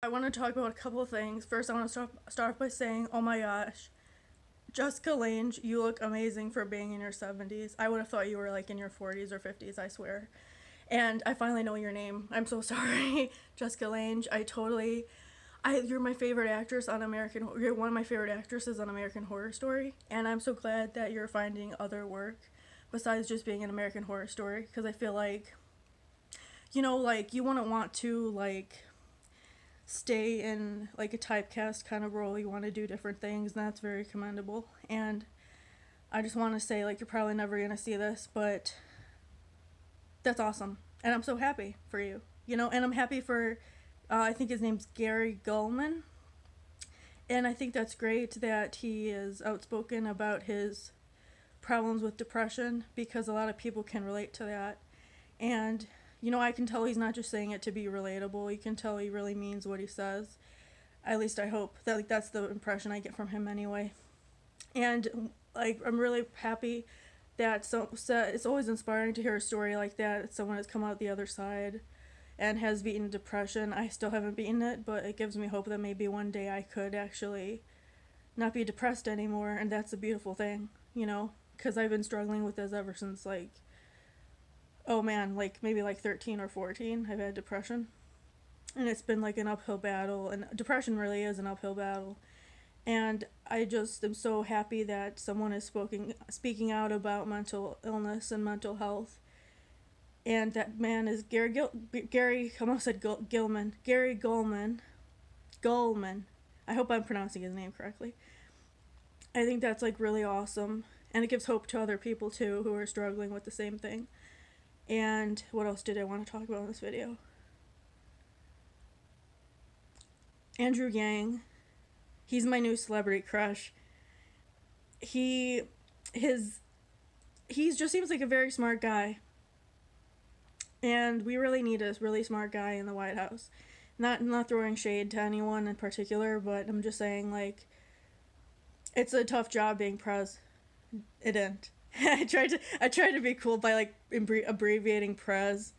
I want to talk about a couple of things. First, I want to start off by saying, oh my gosh, Jessica Lange, you look amazing for being in your 70s. I would have thought you were like in your 40s or 50s, I swear. And I finally know your name. I'm so sorry, Jessica Lange. You're my favorite actress on You're one of my favorite actresses on American Horror Story, and I'm so glad that you're finding other work besides just being an American Horror Story, because I feel like, like you wouldn't want to stay in like a typecast kind of role. You want to do different things, and that's very commendable. And I just want to say, like, you're probably never gonna see this, but that's awesome, and I'm so happy for you. And I'm happy for, I think his name's Gary Gulman, and I think that's great that he is outspoken about his problems with depression, because a lot of people can relate to that. And I can tell he's not just saying it to be relatable. You can tell he really means what he says. At least I hope that, like, that's the impression I get from him anyway. And like, I'm really happy that it's always inspiring to hear a story like that. Someone has come out the other side and has beaten depression. I still haven't beaten it, but it gives me hope that maybe one day I could actually not be depressed anymore, and that's a beautiful thing, because I've been struggling with this ever since, like, oh man, like maybe like 13 or 14. I've had depression, and it's been like an uphill battle, and depression really is an uphill battle. And I just am so happy that someone is speaking out about mental illness and mental health. And that man is Gary, I almost said Gilman. Gary Gulman. Gulman. I hope I'm pronouncing his name correctly. I think that's like really awesome. And it gives hope to other people too who are struggling with the same thing. And what else did I want to talk about in this video? Andrew Yang. He's my new celebrity crush. He just seems like a very smart guy. And we really need a really smart guy in the White House. Not throwing shade to anyone in particular, but I'm just saying, like, it's a tough job being pres. It didn't. I tried to be cool by like abbreviating pres.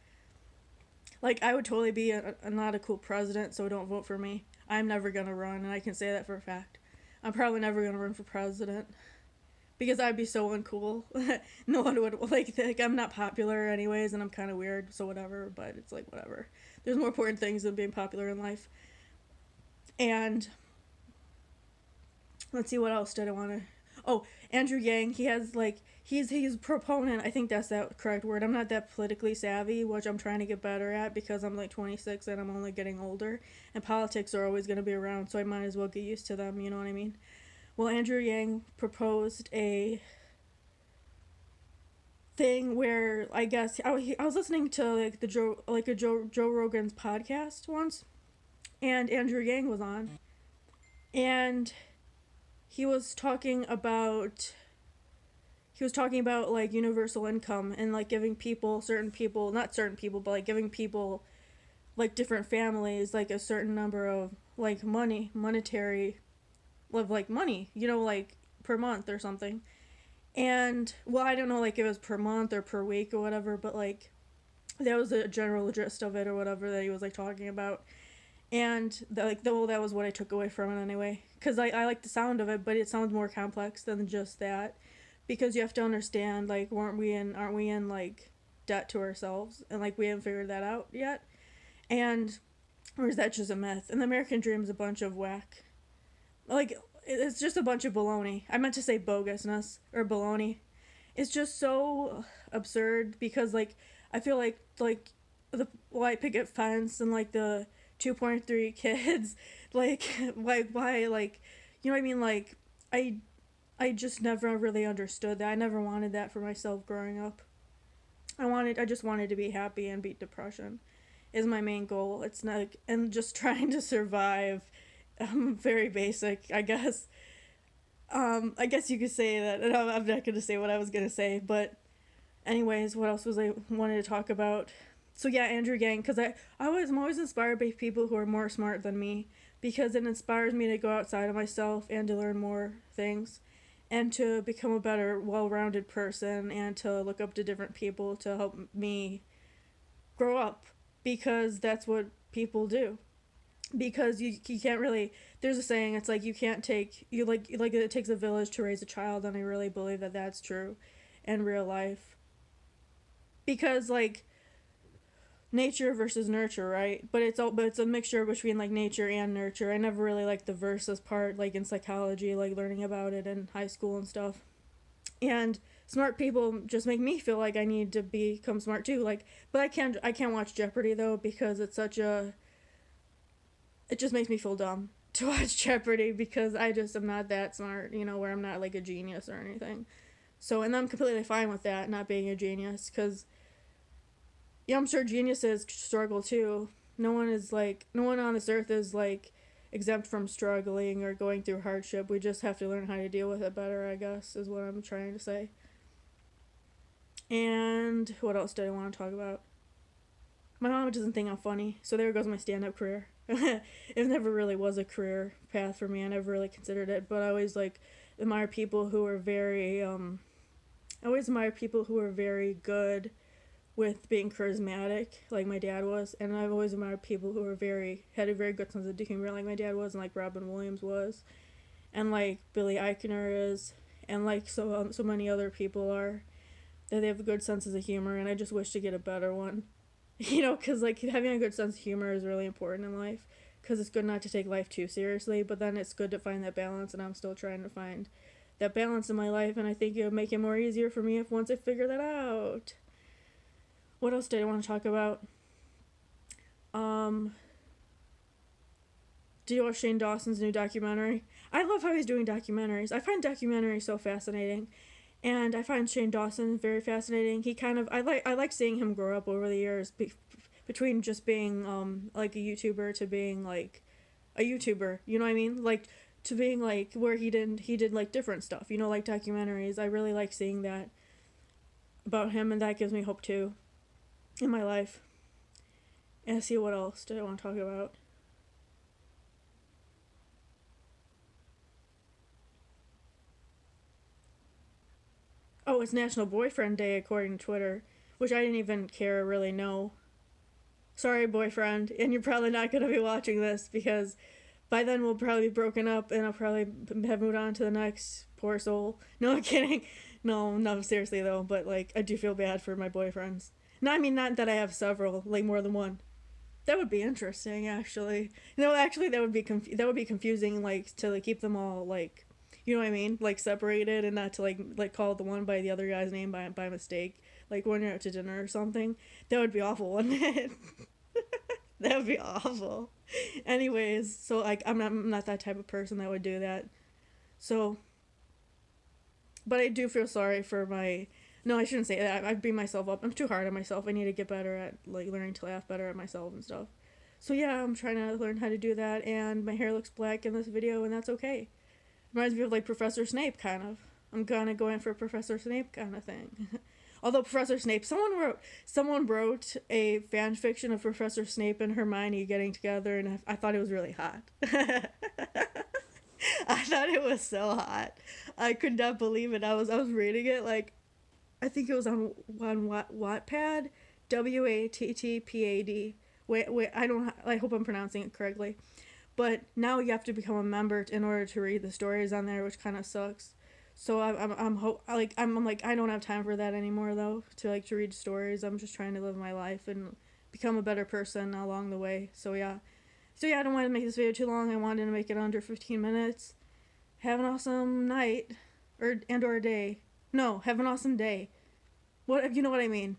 Like, I would totally be not a cool president, so don't vote for me. I'm never gonna run, and I can say that for a fact. I'm probably never gonna run for president because I'd be so uncool. No one would like. I'm not popular anyways, and I'm kind of weird, so whatever. But it's like whatever. There's more important things than being popular in life. And let's see, what else did I want to. Oh, Andrew Yang. He has like he's a proponent. I think that's that correct word. I'm not that politically savvy, which I'm trying to get better at because I'm like 26 and I'm only getting older, and politics are always going to be around, so I might as well get used to them. You know what I mean? Well, Andrew Yang proposed a thing where I guess I was listening to like Joe Rogan's podcast once, and Andrew Yang was on, and he was talking about like universal income and like giving people not certain people, but like giving people like different families like a certain number of like monetary of like money, like per month or something. And well, I don't know like if it was per month or per week or whatever, but like that was the general gist of it or whatever that he was like talking about. And that was what I took away from it anyway, because I like the sound of it, but it sounds more complex than just that, because you have to understand, like, aren't we in like debt to ourselves, and like we haven't figured that out yet, and or is that just a myth? And the American dream is a bunch of whack, like it's just a bunch of baloney. I meant to say bogusness or baloney. It's just so absurd because like I feel like the white picket fence and like the 2.3 kids, like why like, you know what I mean? Like I just never really understood that. I never wanted that for myself growing up. I just wanted to be happy and beat depression is my main goal. It's not like, and just trying to survive. Very basic, I guess. I guess you could say that. And I'm not gonna say what I was gonna say, but anyways, what else was I wanted to talk about? So yeah, Andrew Yang, because I'm always inspired by people who are more smart than me, because it inspires me to go outside of myself and to learn more things, and to become a better, well-rounded person, and to look up to different people to help me grow up, because that's what people do. because you can't really, there's a saying, it's like you can't take you like it takes a village to raise a child, and I really believe that that's true in real life, because like nature versus nurture, right? But it's a mixture between like nature and nurture. I never really liked the versus part, like in psychology, like learning about it in high school and stuff. And smart people just make me feel like I need to become smart too. Like, but I can't watch Jeopardy though, because it's such a, it just makes me feel dumb to watch Jeopardy, because I just am not that smart, where I'm not like a genius or anything. So, and I'm completely fine with that, not being a genius, because yeah, I'm sure geniuses struggle too. No one on this earth is like exempt from struggling or going through hardship. We just have to learn how to deal with it better, I guess, is what I'm trying to say. And what else did I want to talk about? My mom doesn't think I'm funny, so there goes my stand up career. It never really was a career path for me. I never really considered it, but I always like admire people who are very I always admire people who are very good with being charismatic, like my dad was, and I've always admired people who had a very good sense of humor, like my dad was, and like Robin Williams was, and like Billy Eichner is, and like so many other people are, that they have a good senses of humor, and I just wish to get a better one, because like having a good sense of humor is really important in life, because it's good not to take life too seriously, but then it's good to find that balance, and I'm still trying to find that balance in my life, and I think it would make it more easier for me if once I figure that out. What else did I want to talk about? Um, do you watch Shane Dawson's new documentary? I love how he's doing documentaries. I find documentaries so fascinating, and I find Shane Dawson very fascinating. I like seeing him grow up over the years, between just being like a YouTuber to being like a YouTuber. You know what I mean? Like to being like where he did like different stuff. Like documentaries. I really like seeing that about him, and that gives me hope too in my life. And see, what else did I want to talk about? Oh, it's National Boyfriend Day according to Twitter, which I didn't even care or really know. Sorry, boyfriend, and you're probably not going to be watching this, because by then we'll probably be broken up and I'll probably have moved on to the next. Poor soul. No, I'm kidding. No, no, seriously though, but like I do feel bad for my boyfriends. No, I mean not that I have several, like more than one. That would be interesting, actually. No, actually, that would be confusing, like to like keep them all like, you know what I mean, like separated, and not to like call the one by the other guy's name by mistake, like when you're out to dinner or something. That would be awful, wouldn't it? That would be awful. Anyways, so like I'm not that type of person that would do that. So, but I do feel sorry for my. No, I shouldn't say that. I beat myself up. I'm too hard on myself. I need to get better at like learning to laugh better at myself and stuff. So yeah, I'm trying to learn how to do that, and my hair looks black in this video, and that's okay. Reminds me of like Professor Snape, kind of. I'm gonna go in for Professor Snape kind of thing. Although Professor Snape, someone wrote a fan fiction of Professor Snape and Hermione getting together, and I thought it was really hot. I thought it was so hot. I could not believe it. I was reading it like, I think it was on Wattpad, Wattpad. Wait. I hope I'm pronouncing it correctly. But now you have to become a member in order to read the stories on there, which kind of sucks. So I'm like I don't have time for that anymore though, to read stories. I'm just trying to live my life and become a better person along the way. So yeah, I don't want to make this video too long. I wanted to make it under 15 minutes. Have an awesome night, or day. No, have an awesome day. What, you know what I mean?